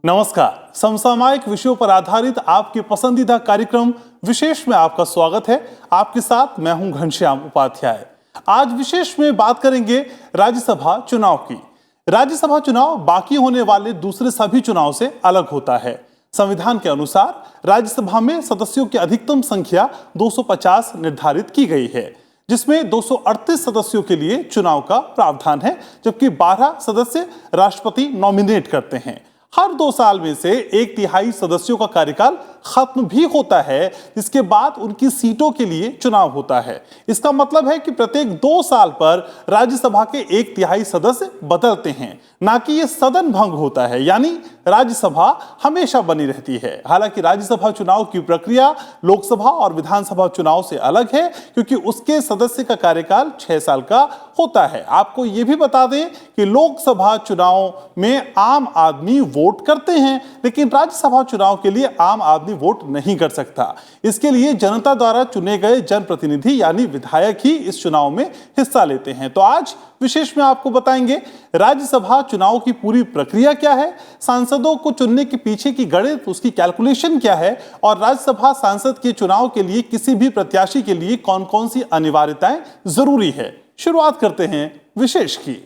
नमस्कार। समसामयिक विषयों पर आधारित आपके पसंदीदा कार्यक्रम विशेष में आपका स्वागत है। आपके साथ मैं हूं घनश्याम उपाध्याय। आज विशेष में बात करेंगे राज्यसभा चुनाव की। राज्यसभा चुनाव बाकी होने वाले दूसरे सभी चुनाव से अलग होता है। संविधान के अनुसार राज्यसभा में सदस्यों की अधिकतम संख्या 250 निर्धारित की गई है, जिसमें 238 सदस्यों के लिए चुनाव का प्रावधान है, जबकि 12 सदस्य राष्ट्रपति नॉमिनेट करते हैं। हर 2 साल में से 1/3 सदस्यों का कार्यकाल खत्म भी होता है, जिसके बाद उनकी सीटों के लिए चुनाव होता है। इसका मतलब है कि प्रत्येक 2 साल पर राज्यसभा के 1/3 सदस्य बदलते हैं, ना कि यह सदन भंग होता है, यानी राज्यसभा हमेशा बनी रहती है। हालांकि राज्यसभा चुनाव की प्रक्रिया लोकसभा और विधानसभा चुनाव से अलग है, क्योंकि उसके सदस्य का कार्यकाल 6 साल का होता है। आपको यह भी बता दें कि लोकसभा चुनाव में आम आदमी वोट करते हैं, लेकिन राज्यसभा चुनाव के लिए आम आदमी वोट नहीं कर सकता। इसके लिए जनता द्वारा चुने गए जनप्रतिनिधि यानी विधायक ही इस चुनाव में हिस्सा लेते हैं। तो आज विशेष में आपको बताएंगे राज्यसभा चुनाव की पूरी प्रक्रिया क्या है, सांसदों को चुनने के पीछे की गणित, उसकी कैलकुलेशन क्या है, और राज्यसभा सांसद के चुनाव के लिए किसी भी प्रत्याशी के लिए कौन कौन सी अनिवार्यताएं जरूरी है। शुरुआत करते हैं विशेष की।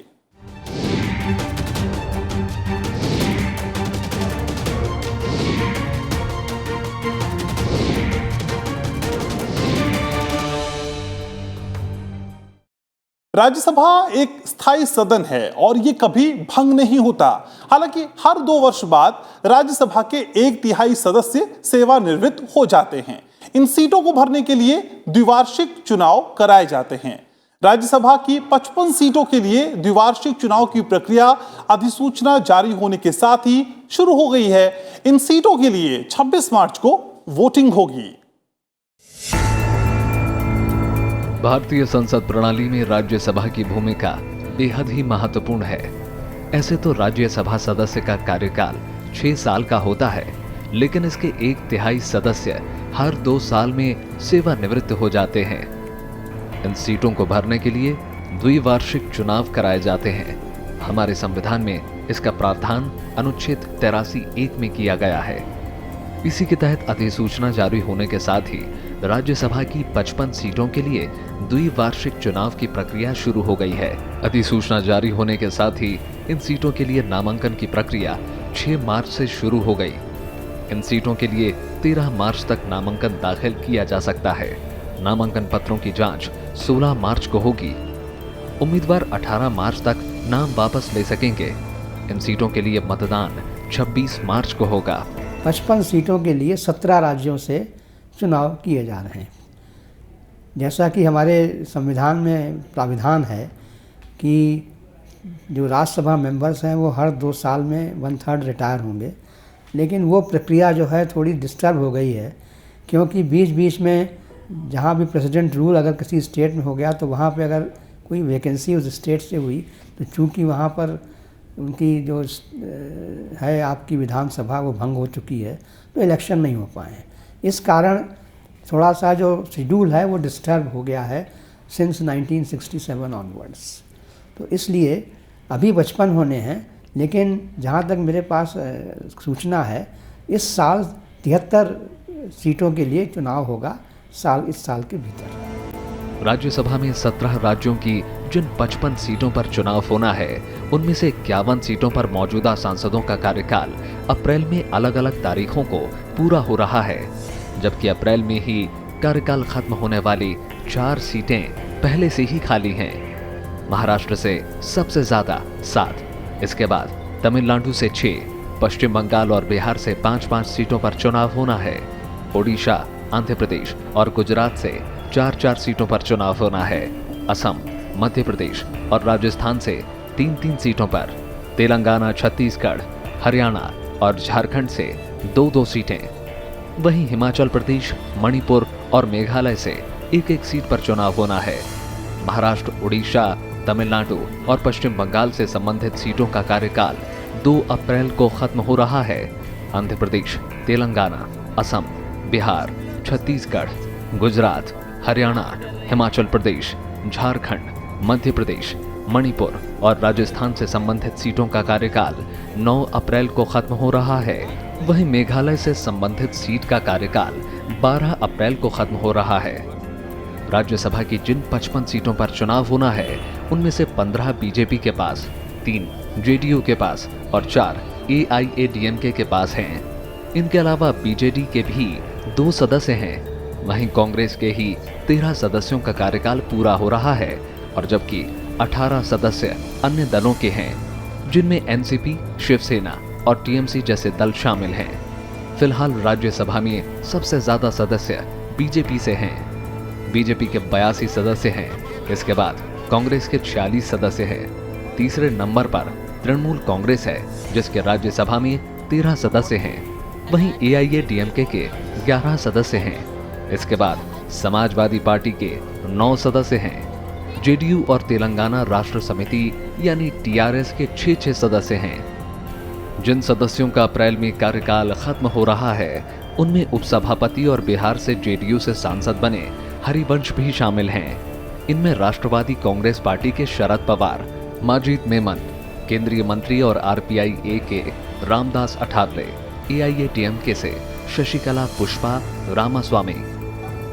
राज्यसभा एक स्थायी सदन है और यह कभी भंग नहीं होता। हालांकि हर 2 वर्ष बाद राज्यसभा के 1/3 सदस्य सेवानिवृत्त हो जाते हैं। इन सीटों को भरने के लिए द्विवार्षिक चुनाव कराए जाते हैं। राज्यसभा की 55 सीटों के लिए द्विवार्षिक चुनाव की प्रक्रिया अधिसूचना जारी होने के साथ ही शुरू हो गई है। इन सीटों के लिए 26 मार्च को वोटिंग होगी। भारतीय संसद प्रणाली में राज्यसभा की भूमिका बेहद ही महत्वपूर्ण है। ऐसे तो राज्यसभा सदस्य का कार्यकाल 6 साल का होता है, लेकिन इसके 1/3 सदस्य हर 2 साल में सेवानिवृत्त हो जाते हैं। इन सीटों को भरने के लिए द्विवार्षिक चुनाव कराए जाते हैं। हमारे संविधान में इसका प्रावधान अनुच्छेद 83(1) में किया गया है। इसी के तहत अधिसूचना जारी होने के साथ ही राज्यसभा की 55 सीटों के लिए द्विवार्षिक चुनाव की प्रक्रिया शुरू हो गई है। अधिसूचना जारी होने के साथ ही इन सीटों के लिए नामांकन की प्रक्रिया 6 मार्च से शुरू हो गई। इन सीटों के लिए 13 मार्च तक नामांकन दाखिल किया जा सकता है। नामांकन पत्रों की जांच 16 मार्च को होगी। उम्मीदवार 18 मार्च तक नाम वापस ले सकेंगे। इन सीटों के लिए मतदान 26 मार्च को होगा। 55 सीटों के लिए 17 राज्यों से चुनाव किए जा रहे हैं। जैसा कि हमारे संविधान में प्राविधान है कि जो राज्यसभा मेंबर्स हैं वो हर 2 साल में 1/3 रिटायर होंगे, लेकिन वो प्रक्रिया जो है थोड़ी डिस्टर्ब हो गई है, क्योंकि बीच बीच में जहाँ भी प्रेसिडेंट रूल अगर किसी स्टेट में हो गया तो वहाँ पे अगर कोई वैकेंसी उस स्टेट से हुई तो चूँकि वहाँ पर उनकी जो है आपकी विधानसभा वो भंग हो चुकी है, तो इलेक्शन नहीं हो पाए। इस कारण थोड़ा सा जो शेड्यूल है वो डिस्टर्ब हो गया है सिंस 1967 ऑनवर्ड्स। तो इसलिए अभी 55 होने हैं, लेकिन जहाँ तक मेरे पास सूचना है इस साल 73 सीटों के लिए चुनाव होगा इस साल के भीतर। राज्यसभा में 17 राज्यों की जिन 55 सीटों पर चुनाव होना है, उनमें से 51 सीटों पर मौजूदा सांसदों का कार्यकाल अप्रैल में अलग अलग तारीखों को पूरा हो रहा है, जबकि अप्रैल में ही कार्यकाल खत्म होने वाली 4 सीटें पहले से ही खाली हैं। महाराष्ट्र से सबसे ज्यादा 7, इसके बाद तमिलनाडु से 6, पश्चिम बंगाल और बिहार से 5-5 सीटों पर चुनाव होना है। ओडिशा, आंध्र प्रदेश और गुजरात से 4-4 सीटों पर चुनाव होना है। असम, मध्य प्रदेश और राजस्थान से 3-3 सीटों पर, तेलंगाना, छत्तीसगढ़, हरियाणा और झारखंड से 2-2 सीटें, वहीं हिमाचल प्रदेश, मणिपुर और मेघालय से 1-1 सीट पर चुनाव होना है। महाराष्ट्र, उड़ीसा, तमिलनाडु और पश्चिम बंगाल से संबंधित सीटों का कार्यकाल 2 अप्रैल को खत्म हो रहा है। आंध्र प्रदेश, तेलंगाना, असम, बिहार, छत्तीसगढ़, गुजरात, हरियाणा, हिमाचल प्रदेश, झारखंड, मध्य प्रदेश, मणिपुर और राजस्थान से संबंधित सीटों का कार्यकाल 9 अप्रैल को खत्म हो रहा है। वहीं मेघालय से संबंधित सीट का कार्यकाल 12 अप्रैल को खत्म हो रहा है। राज्यसभा की जिन 55 सीटों पर चुनाव होना है, उनमें से 15 बीजेपी के पास, 3 जेडीयू के पास और 4 एआईएडीएमके के पास हैं। इनके अलावा बीजेडी के भी 2 सदस्य हैं। वहीं कांग्रेस के ही 13 सदस्यों का कार्यकाल पूरा हो रहा है और जबकि 18 सदस्य अन्य दलों के हैं, जिनमें एनसीपी, शिवसेना और टीएमसी जैसे दल शामिल हैं। फिलहाल राज्यसभा में सबसे ज्यादा सदस्य बीजेपी से हैं। बीजेपी के 82 सदस्य हैं। इसके बाद कांग्रेस के 46 सदस्य हैं। तीसरे नंबर पर तृणमूल कांग्रेस है, जिसके राज्यसभा में 13 सदस्य हैं। वहीं एआईएडीएमके के 11 सदस्य हैं। इसके बाद समाजवादी पार्टी के 9 सदस्य हैं। जेडीयू और तेलंगाना राष्ट्र समिति यानी टीआरएस के 6 सदस्य हैं। जिन सदस्यों का अप्रैल में कार्यकाल खत्म हो रहा है, उनमें उपसभापति और बिहार से जेडीयू से सांसद बने हरिवंश भी शामिल हैं। इनमें राष्ट्रवादी कांग्रेस पार्टी के शरद पवार, माजिद मेमन, केंद्रीय मंत्री और आरपीआई के रामदास अठावले, एआईएडीएमके से शशिकला पुष्पा रामास्वामी,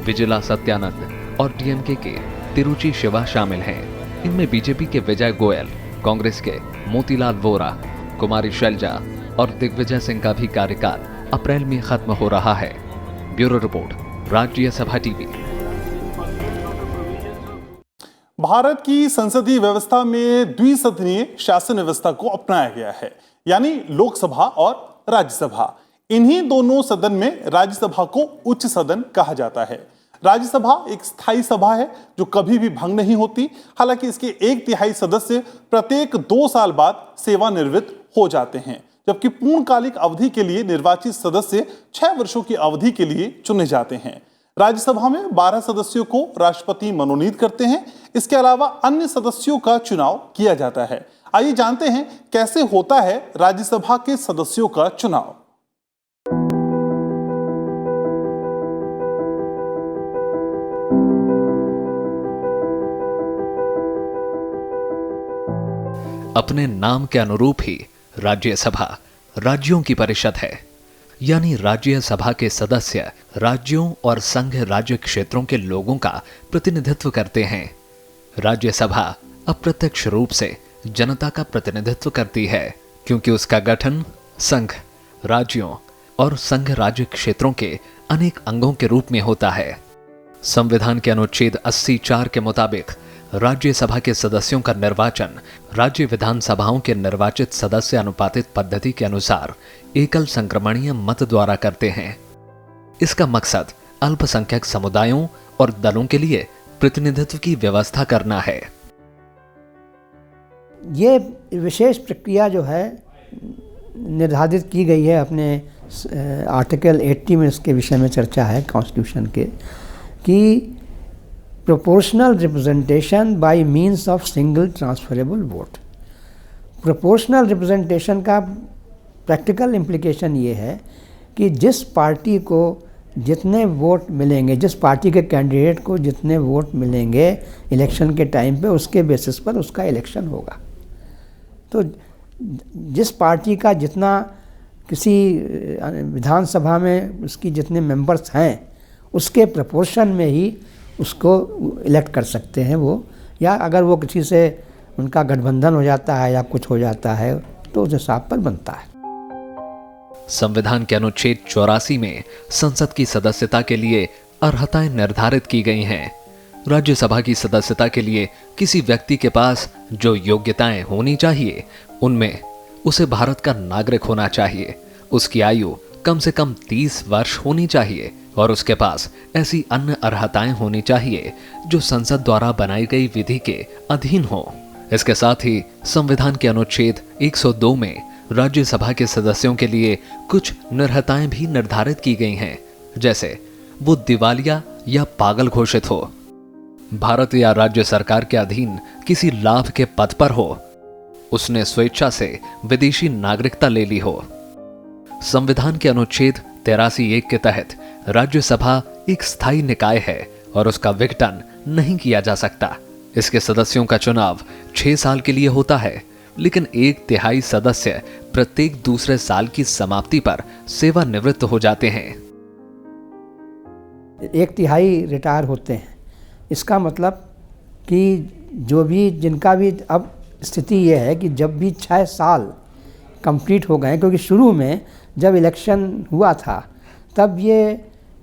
विजिला सत्यानंद और डीएमके के तिरुचि शिवा शामिल हैं। इनमें बीजेपी के विजय गोयल, कांग्रेस के मोतीलाल वोरा, कुमारी शैलजा और दिग्विजय सिंह का भी कार्यकाल अप्रैल में खत्म हो रहा है। Bureau report, Rajya Sabha TV. Bharat की संसदीय व्यवस्था में द्विसदनीय शासन व्यवस्था को अपनाया गया है, यानी लोकसभा और राज्यसभा। इन्हीं दोनों सदन में राज्यसभा को उच्च सदन कहा जाता है। राज्यसभा एक स्थायी सभा है जो कभी भी भंग नहीं होती। हालांकि इसके 1/3 सदस्य प्रत्येक 2 साल बाद सेवानिवृत्त हो जाते हैं, जबकि पूर्णकालिक अवधि के लिए निर्वाचित सदस्य 6 वर्षों की अवधि के लिए चुने जाते हैं। राज्यसभा में 12 सदस्यों को राष्ट्रपति मनोनीत करते हैं। इसके अलावा अन्य सदस्यों का चुनाव किया जाता है। आइए जानते हैं कैसे होता है राज्यसभा के सदस्यों का चुनाव। अपने नाम के अनुरूप ही राज्यसभा राज्यों की परिषद है, यानी राज्यसभा के सदस्य राज्यों और संघ राज्य क्षेत्रों के लोगों का प्रतिनिधित्व करते हैं। राज्यसभा अप्रत्यक्ष रूप से जनता का प्रतिनिधित्व करती है, क्योंकि उसका गठन संघ, राज्यों और संघ राज्य क्षेत्रों के अनेक अंगों के रूप में होता है। संविधान के अनुच्छेद 84 के मुताबिक राज्यसभा के सदस्यों का निर्वाचन राज्य विधानसभाओं के निर्वाचित सदस्य अनुपातित पद्धति के अनुसार एकल संक्रमणीय मत द्वारा करते हैं। इसका मकसद अल्पसंख्यक समुदायों और दलों के लिए प्रतिनिधित्व की व्यवस्था करना है। ये विशेष प्रक्रिया जो है निर्धारित की गई है अपने आर्टिकल 80 में, इसके विषय में चर्चा है कॉन्स्टिट्यूशन के, कि proportional representation bye means of single transferable vote. Proportional representation का प्रैक्टिकल इम्प्लीकेशन ये है कि जिस पार्टी को जितने वोट मिलेंगे, जिस पार्टी के कैंडिडेट को जितने वोट मिलेंगे इलेक्शन के टाइम पे, उसके बेसिस पर उसका इलेक्शन होगा। तो जिस पार्टी का जितना किसी विधानसभा में उसकी जितने मेंबर्स हैं, उसके प्रपोर्शन में ही उसको इलेक्ट कर सकते हैं वो, या अगर वो किसी से उनका गठबंधन हो जाता है या कुछ हो जाता है तो उस हिसाब पर बनता है। संविधान के अनुच्छेद 84 में संसद की सदस्यता के लिए अर्हताएं निर्धारित की गई हैं। राज्यसभा की सदस्यता के लिए किसी व्यक्ति के पास जो योग्यताएं होनी चाहिए, उनमें उसे भारत का नागरिक होना चाहिए, उसकी आयु कम से कम 30 वर्ष होनी चाहिए और उसके पास ऐसी अन्य अर्हताएं होनी चाहिए जो संसद द्वारा बनाई गई विधि के अधीन हो। इसके साथ ही संविधान के अनुच्छेद 102 में राज्यसभा के सदस्यों के लिए कुछ निर्हताएं भी निर्धारित की गई हैं, जैसे वो दिवालिया या पागल घोषित हो, भारत या राज्य सरकार के अधीन किसी लाभ के पद पर हो, उसने स्वेच्छा से विदेशी नागरिकता ले ली हो। संविधान के अनुच्छेद 83(1) के तहत राज्यसभा एक स्थायी निकाय है और उसका विघटन नहीं किया जा सकता। इसके सदस्यों का चुनाव 6 साल के लिए होता है, लेकिन 1/3 सदस्य प्रत्येक दूसरे साल की समाप्ति पर सेवानिवृत्त हो जाते हैं। 1/3 रिटायर होते हैं। इसका मतलब कि जो भी जिनका भी अब स्थिति ये है कि जब भी 6 साल कंप्लीट हो गए, क्योंकि शुरू में जब इलेक्शन हुआ था तब ये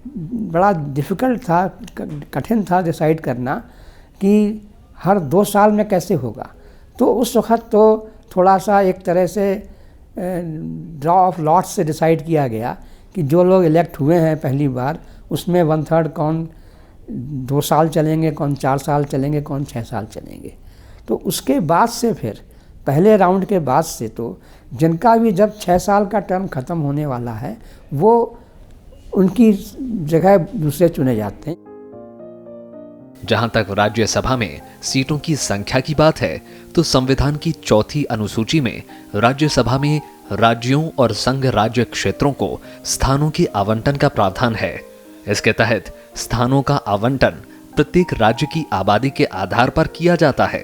बड़ा डिफ़िकल्ट था, कठिन था डिसाइड करना कि हर 2 साल में कैसे होगा। तो उस वक़्त तो थोड़ा सा एक तरह से ड्रॉ ऑफ लॉट्स से डिसाइड किया गया कि जो लोग इलेक्ट हुए हैं पहली बार उसमें 1/3 कौन 2 साल चलेंगे, कौन 4 साल चलेंगे, कौन 6 साल चलेंगे। तो उसके बाद से फिर पहले राउंड के बाद से तो जिनका भी जब 6 साल का टर्म ख़त्म होने वाला है वो उनकी जगह दूसरे चुने जाते हैं। जहां तक राज्यसभा में सीटों की संख्या की बात है तो संविधान की 4थी अनुसूची में राज्यसभा में राज्यों और संघ राज्य क्षेत्रों को स्थानों के आवंटन का प्रावधान है। इसके तहत स्थानों का आवंटन प्रत्येक राज्य की आबादी के आधार पर किया जाता है,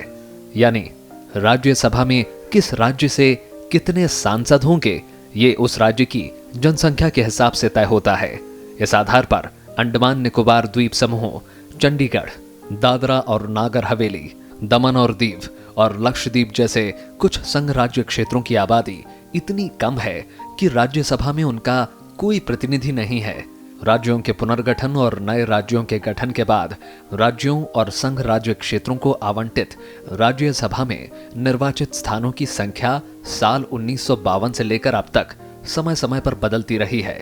यानी राज्यसभा में किस राज्य से कितने सांसद होंगे ये उस राज्य की जनसंख्या के हिसाब से तय होता है। इस आधार पर अंडमान निकोबार द्वीप समूह, चंडीगढ़, दादरा और नागर हवेली, दमन और दीव और लक्षद्वीप जैसे कुछ संघ राज्य क्षेत्रों की आबादी इतनी कम है कि राज्यसभा में उनका कोई प्रतिनिधि नहीं है। राज्यों के पुनर्गठन और नए राज्यों के गठन के बाद राज्यों और संघ राज्य क्षेत्रों को आवंटित राज्यसभा में निर्वाचित स्थानों की संख्या साल 1952 से लेकर अब तक समय समय पर बदलती रही है।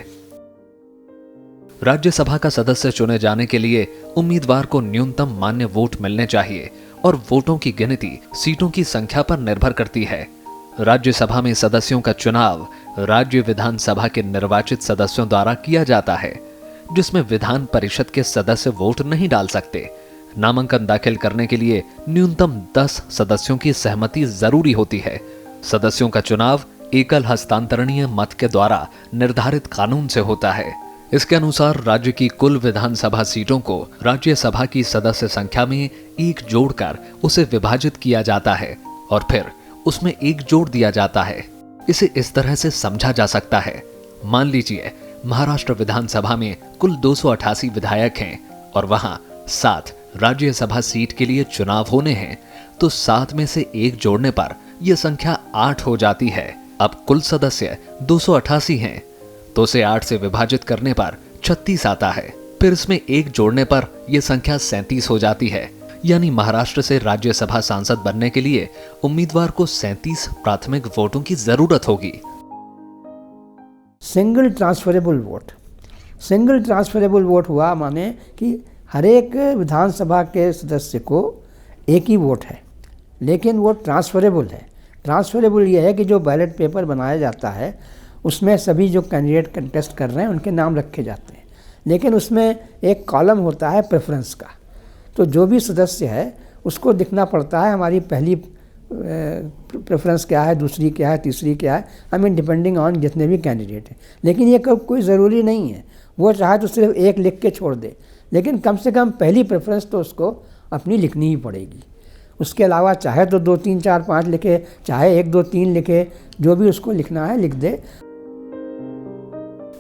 राज्यसभा का सदस्य चुने जाने के लिए उम्मीदवार को न्यूनतम मान्य वोट मिलने चाहिए और वोटों की गिनती सीटों की संख्या पर निर्भर करती है। राज्यसभा में सदस्यों का चुनाव राज्य विधानसभा के निर्वाचित सदस्यों द्वारा किया जाता है, जिसमें विधान परिषद के सदस्य वोट नहीं डाल सकते। नामांकन दाखिल करने के लिए न्यूनतम 10 सदस्यों की सहमति जरूरी होती है। सदस्यों का चुनाव एकल हस्तांतरणीय मत के द्वारा निर्धारित कानून से होता है। इसके अनुसार राज्य की कुल विधानसभा सीटों को राज्यसभा की सदस्य संख्या में 1 जोड़कर उसे विभाजित किया जाता है और फिर उसमें 1 जोड़ दिया जाता है। इसे इस तरह से समझा जा सकता है, मान लीजिए महाराष्ट्र विधानसभा में कुल 288 विधायक हैं और वहां 7 राज्यसभा सीट के लिए चुनाव होने हैं, तो 7 में से 1 जोड़ने पर यह संख्या 8 हो जाती है। अब कुल सदस्य 288 हैं, तो उसे 8 से विभाजित करने पर 36 आता है। फिर इसमें 1 जोड़ने पर यह संख्या 37 हो जाती है। यानी महाराष्ट्र से राज्यसभा सांसद बनने के लिए उम्मीदवार को 37 प्राथमिक वोटों की जरूरत होगी। Single transferable vote, single transferable vote हुआ माने कि हर एक विधानसभा के सदस्य को एक ही वोट है, लेकिन वो ट्रांसफरेबल है। ट्रांसफरेबल ये है कि जो बैलेट पेपर बनाया जाता है उसमें सभी जो कैंडिडेट कंटेस्ट कर रहे हैं उनके नाम रखे जाते हैं, लेकिन उसमें एक कॉलम होता है प्रेफरेंस का। तो जो भी सदस्य है उसको दिखना पड़ता है हमारी पहली प्रेफरेंस क्या है, दूसरी क्या है, तीसरी क्या है, आई मीन डिपेंडिंग ऑन जितने भी कैंडिडेट हैं। लेकिन ये कोई ज़रूरी नहीं है, वो चाहे तो सिर्फ 1 लिख के छोड़ दे, लेकिन कम से कम पहली प्रेफरेंस तो उसको अपनी लिखनी ही पड़ेगी। उसके अलावा चाहे तो 2 3 4 5 लिखे, चाहे 1 2 3 लिखे, जो भी उसको लिखना है लिख दे।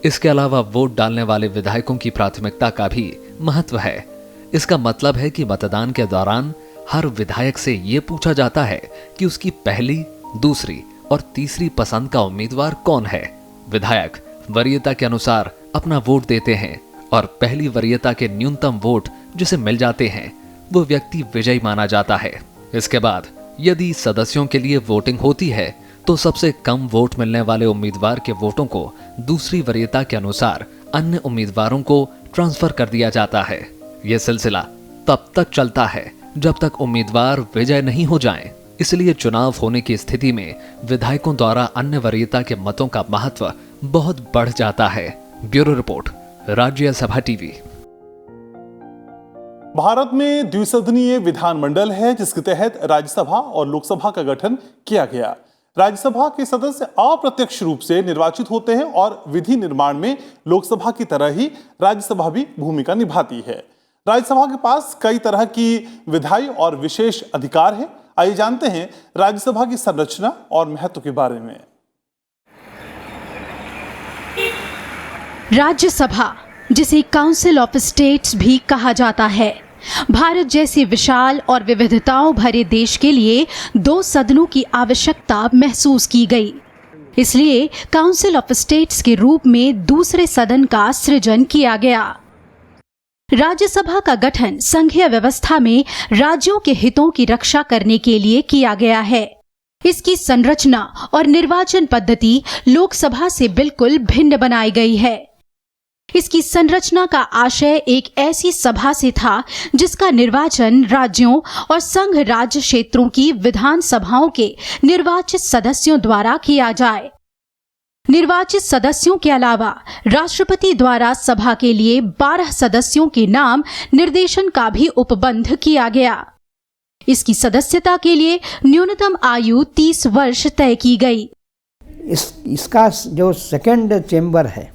इसके अलावा वोट डालने वाले विधायकों की प्राथमिकता का भी महत्व है। इसका मतलब है कि मतदान के दौरान हर विधायक से यह पूछा जाता है कि उसकी पहली, दूसरी और तीसरी पसंद का उम्मीदवार कौन है। विधायक वरीयता के अनुसार अपना वोट देते हैं और पहली वरीयता के न्यूनतम वोट जिसे मिल जाते हैं वो व्यक्ति विजयी माना जाता है। इसके बाद यदि सदस्यों के लिए वोटिंग होती है तो सबसे कम वोट मिलने वाले उम्मीदवार के वोटों को दूसरी वरीयता के अनुसार अन्य उम्मीदवारों को ट्रांसफर कर दिया जाता है। यह सिलसिला तब तक चलता है जब तक उम्मीदवार विजय नहीं हो जाएं। इसलिए चुनाव होने की स्थिति में विधायकों द्वारा अन्य वरीयता के मतों का महत्व बहुत बढ़ जाता है। Bureau report, Rajya Sabha TV. Bharat में द्विसदनीय विधानमंडल है जिसके तहत राज्यसभा और लोकसभा का गठन किया गया। राज्यसभा के सदस्य अप्रत्यक्ष रूप से निर्वाचित होते हैं और विधि निर्माण में लोकसभा की तरह ही राज्यसभा भी भूमिका निभाती है। राज्यसभा के पास कई तरह की विधायी और विशेष अधिकार हैं। आइए जानते हैं राज्यसभा की संरचना और महत्व के बारे में। राज्यसभा, जिसे काउंसिल ऑफ स्टेट्स भी कहा जाता है, भारत जैसे विशाल और विविधताओं भरे देश के लिए 2 सदनों की आवश्यकता महसूस की गई। इसलिए काउंसिल ऑफ स्टेट्स के रूप में दूसरे सदन का सृजन किया गया। राज्यसभा का गठन संघीय व्यवस्था में राज्यों के हितों की रक्षा करने के लिए किया गया है। इसकी संरचना और निर्वाचन पद्धति लोकसभा से बिल्कुल भिन्न बनाई गई है। इसकी संरचना का आशय एक ऐसी सभा से था जिसका निर्वाचन राज्यों और संघ राज्य क्षेत्रों की विधानसभाओं के निर्वाचित सदस्यों द्वारा किया जाए। निर्वाचित सदस्यों के अलावा राष्ट्रपति द्वारा सभा के लिए 12 सदस्यों के नाम निर्देशन का भी उपबंध किया गया। इसकी सदस्यता के लिए न्यूनतम आयु 30 वर्ष तय की गई। इसका जो सेकंड चेंबर है,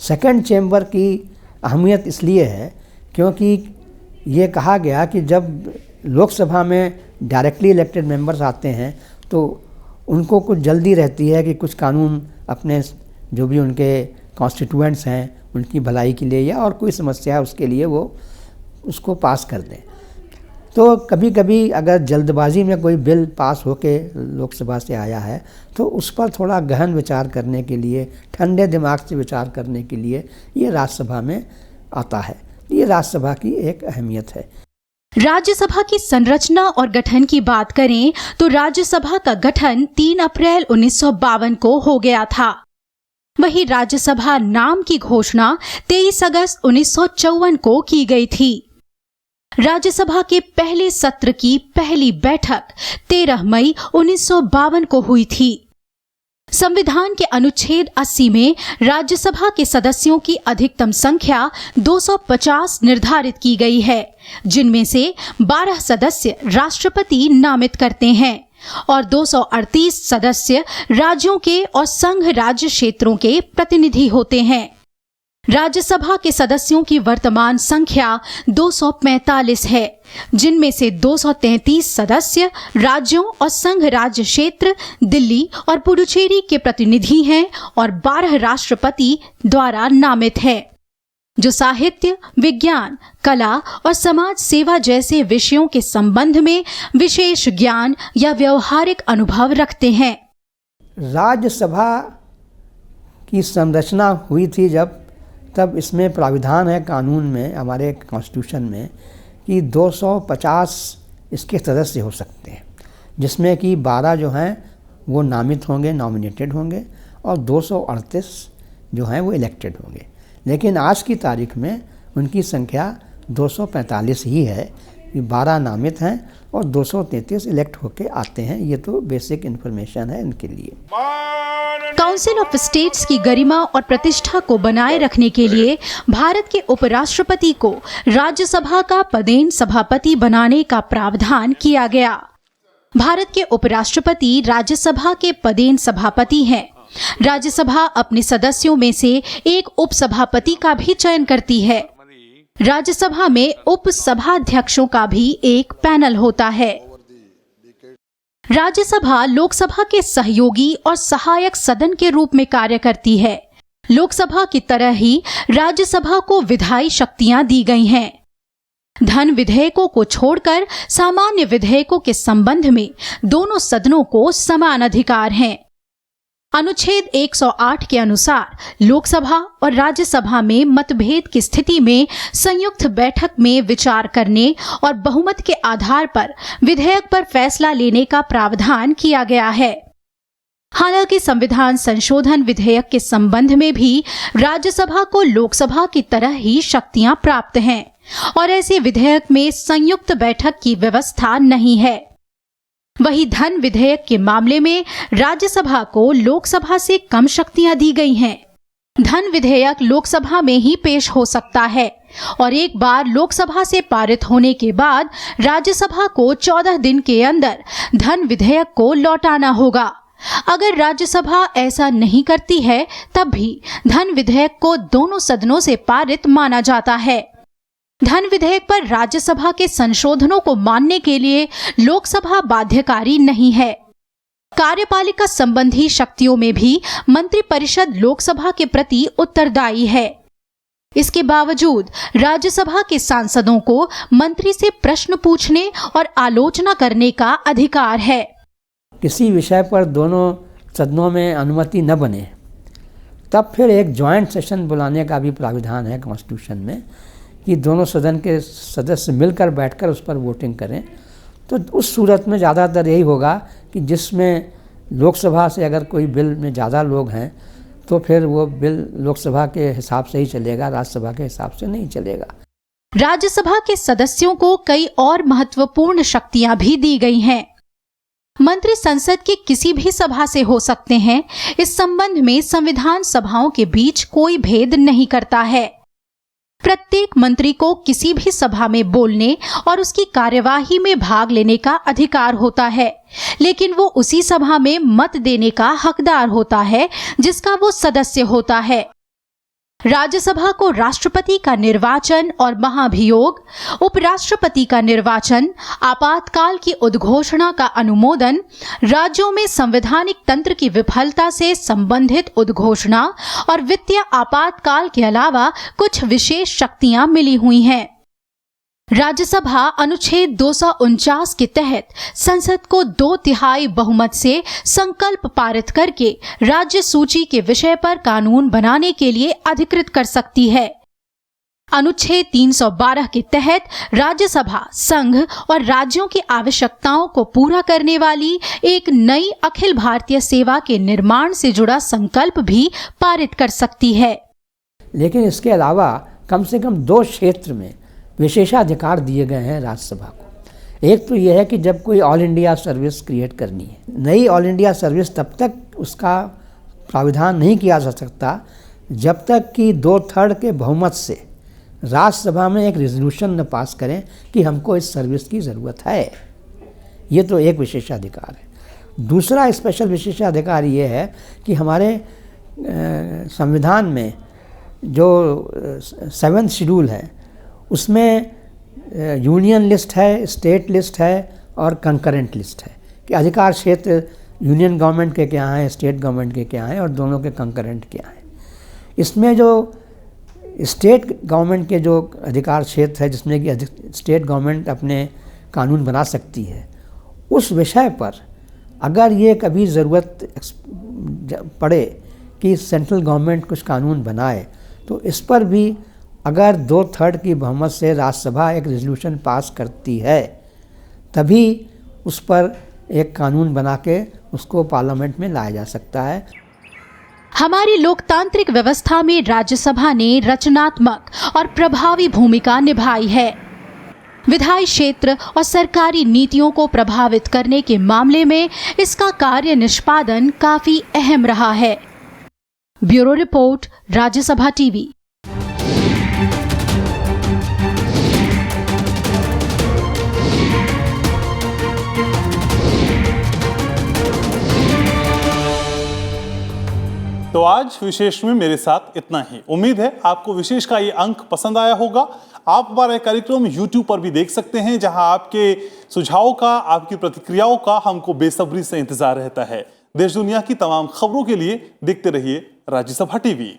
सेकंड चेंबर की अहमियत इसलिए है क्योंकि ये कहा गया कि जब लोकसभा में डायरेक्टली इलेक्टेड मेंबर्स आते हैं तो उनको कुछ जल्दी रहती है कि कुछ कानून अपने जो भी उनके कॉन्स्टिट्यूएंट्स हैं उनकी भलाई के लिए या और कोई समस्या है उसके लिए वो उसको पास कर दें। तो कभी कभी अगर जल्दबाजी में कोई बिल पास होके लोकसभा से आया है तो उस पर थोड़ा गहन विचार करने के लिए, ठंडे दिमाग से विचार करने के लिए ये राज्यसभा में आता है। ये राज्यसभा की एक अहमियत है। राज्यसभा की संरचना और गठन की बात करें तो राज्यसभा का गठन 3 अप्रैल 1952 को हो गया था। वहीं राज्यसभा नाम की घोषणा 23 अगस्त 1954 को की गई थी। राज्यसभा के पहले सत्र की पहली बैठक 13 मई 1952 को हुई थी। संविधान के अनुच्छेद 80 में राज्यसभा के सदस्यों की अधिकतम संख्या 250 निर्धारित की गई है, जिनमें से 12 सदस्य राष्ट्रपति नामित करते हैं और 238 सदस्य राज्यों के और संघ राज्य क्षेत्रों के प्रतिनिधि होते हैं। राज्यसभा के सदस्यों की वर्तमान संख्या 245 है, जिनमें से 233 सदस्य राज्यों और संघ राज्य क्षेत्र, दिल्ली और पुडुचेरी के प्रतिनिधि हैं और 12 राष्ट्रपति द्वारा नामित हैं, जो साहित्य, विज्ञान, कला और समाज सेवा जैसे विषयों के संबंध में विशेष ज्ञान या व्यवहारिक अनुभव रखते हैं। राज्यसभा की संरचना हुई थी तब इसमें प्राविधान है कानून में, हमारे कॉन्स्टिट्यूशन में, कि 250 इसके सदस्य हो सकते हैं, जिसमें कि 12 जो हैं वो नामित होंगे, नॉमिनेटेड होंगे, और 238 जो हैं वो इलेक्टेड होंगे। लेकिन आज की तारीख में उनकी संख्या 245 ही है, 12 नामित हैं और 233 इलेक्ट होके आते हैं। ये तो बेसिक इन्फॉर्मेशन है इनके लिए। काउंसिल ऑफ स्टेट्स की गरिमा और प्रतिष्ठा को बनाए रखने के लिए भारत के उपराष्ट्रपति को राज्यसभा का पदेन सभापति बनाने का प्रावधान किया गया। भारत के उपराष्ट्रपति राज्यसभा के पदेन सभापति हैं। राज्यसभा अपने सदस्यों में से एक उपसभापति का भी चयन करती है। राज्यसभा में उपसभाध्यक्षों का भी एक पैनल होता है। राज्यसभा लोकसभा के सहयोगी और सहायक सदन के रूप में कार्य करती है। लोकसभा की तरह ही राज्यसभा को विधायी शक्तियां दी गई हैं। धन विधेयकों को छोड़कर सामान्य विधेयकों के संबंध में दोनों सदनों को समान अधिकार हैं। अनुच्छेद 108 के अनुसार लोकसभा और राज्यसभा में मतभेद की स्थिति में संयुक्त बैठक में विचार करने और बहुमत के आधार पर विधेयक पर फैसला लेने का प्रावधान किया गया है। हालांकि संविधान संशोधन विधेयक के संबंध में भी राज्यसभा को लोकसभा की तरह ही शक्तियां प्राप्त हैं और ऐसे विधेयक में संयुक्त बैठक की व्यवस्था नहीं है। वही धन विधेयक के मामले में राज्यसभा को लोकसभा से कम शक्तियां दी गई हैं। धन विधेयक लोकसभा में ही पेश हो सकता है और एक बार लोकसभा से पारित होने के बाद राज्यसभा को 14 दिन के अंदर धन विधेयक को लौटाना होगा। अगर राज्यसभा ऐसा नहीं करती है तब भी धन विधेयक को दोनों सदनों से पारित माना जाता है। धन विधेयक पर राज्यसभा के संशोधनों को मानने के लिए लोकसभा बाध्यकारी नहीं है। कार्यपालिका संबंधी शक्तियों में भी मंत्रिपरिषद लोकसभा के प्रति उत्तरदायी है। इसके बावजूद राज्यसभा के सांसदों को मंत्री से प्रश्न पूछने और आलोचना करने का अधिकार है। किसी विषय पर दोनों सदनों में अनुमति न बने तब फिर एक जॉइंट सेशन बुलाने का भी प्राविधान है कॉन्स्टिट्यूशन में कि दोनों सदन के सदस्य मिलकर बैठकर उस पर वोटिंग करें। तो उस सूरत में ज़्यादातर यही होगा कि जिसमें लोकसभा से अगर कोई बिल में ज़्यादा लोग हैं तो फिर वो बिल लोकसभा के हिसाब से ही चलेगा, राज्यसभा के हिसाब से नहीं चलेगा। राज्यसभा के सदस्यों को कई और महत्वपूर्ण शक्तियां भी दी गई हैं। मंत्री संसद की किसी भी सभा से हो सकते हैं। इस संबंध में संविधान सभाओं के बीच कोई भेद नहीं करता है। प्रत्येक मंत्री को किसी भी सभा में बोलने और उसकी कार्यवाही में भाग लेने का अधिकार होता है, लेकिन वो उसी सभा में मत देने का हकदार होता है जिसका वो सदस्य होता है। राज्यसभा को राष्ट्रपति का निर्वाचन और महाभियोग, उपराष्ट्रपति का निर्वाचन, आपातकाल की उद्घोषणा का अनुमोदन, राज्यों में संवैधानिक तंत्र की विफलता से संबंधित उद्घोषणा और वित्तीय आपातकाल के अलावा कुछ विशेष शक्तियां मिली हुई हैं। राज्यसभा अनुच्छेद 249 के तहत संसद को 2/3 बहुमत से संकल्प पारित करके राज्य सूची के विषय पर कानून बनाने के लिए अधिकृत कर सकती है। अनुच्छेद 312 के तहत राज्यसभा संघ और राज्यों की आवश्यकताओं को पूरा करने वाली एक नई अखिल भारतीय सेवा के निर्माण से जुड़ा संकल्प भी पारित कर सकती है। लेकिन इसके अलावा कम से कम 2 क्षेत्र में विशेषाधिकार दिए गए हैं राज्यसभा को। एक तो यह है कि जब कोई ऑल इंडिया सर्विस क्रिएट करनी है, नई ऑल इंडिया सर्विस तब तक उसका प्राविधान नहीं किया जा सकता जब तक कि 2/3 के बहुमत से राज्यसभा में एक रेजोल्यूशन न पास करें कि हमको इस सर्विस की ज़रूरत है। ये तो एक विशेषाधिकार है। दूसरा स्पेशल विशेषाधिकार ये है कि हमारे संविधान में जो 7th शेड्यूल है उसमें यूनियन लिस्ट है, स्टेट लिस्ट है और कंकरेंट लिस्ट है कि अधिकार क्षेत्र यूनियन गवर्नमेंट के क्या हैं, स्टेट गवर्नमेंट के क्या हैं और दोनों के कंकरेंट क्या हैं। इसमें जो स्टेट गवर्नमेंट के जो अधिकार क्षेत्र है जिसमें कि स्टेट गवर्नमेंट अपने कानून बना सकती है, उस विषय पर अगर ये कभी ज़रूरत पड़े कि सेंट्रल गवर्नमेंट कुछ कानून बनाए तो इस पर भी अगर 2/3 की बहुमत से राज्यसभा एक रेजोल्यूशन पास करती है तभी उस पर एक कानून बना के उसको पार्लियामेंट में लाया जा सकता है। हमारी लोकतांत्रिक व्यवस्था में राज्यसभा ने रचनात्मक और प्रभावी भूमिका निभाई है। विधायी क्षेत्र और सरकारी नीतियों को प्रभावित करने के मामले में इसका कार्य निष्पादन काफी अहम रहा है। Bureau report, Rajya Sabha TV. तो आज विशेष में मेरे साथ इतना ही। उम्मीद है आपको विशेष का ये अंक पसंद आया होगा। आप हमारा कार्यक्रम YouTube पर भी देख सकते हैं, जहां आपके सुझावों का, आपकी प्रतिक्रियाओं का हमको बेसब्री से इंतजार रहता है। देश दुनिया की तमाम खबरों के लिए देखते रहिए राज्यसभा टीवी।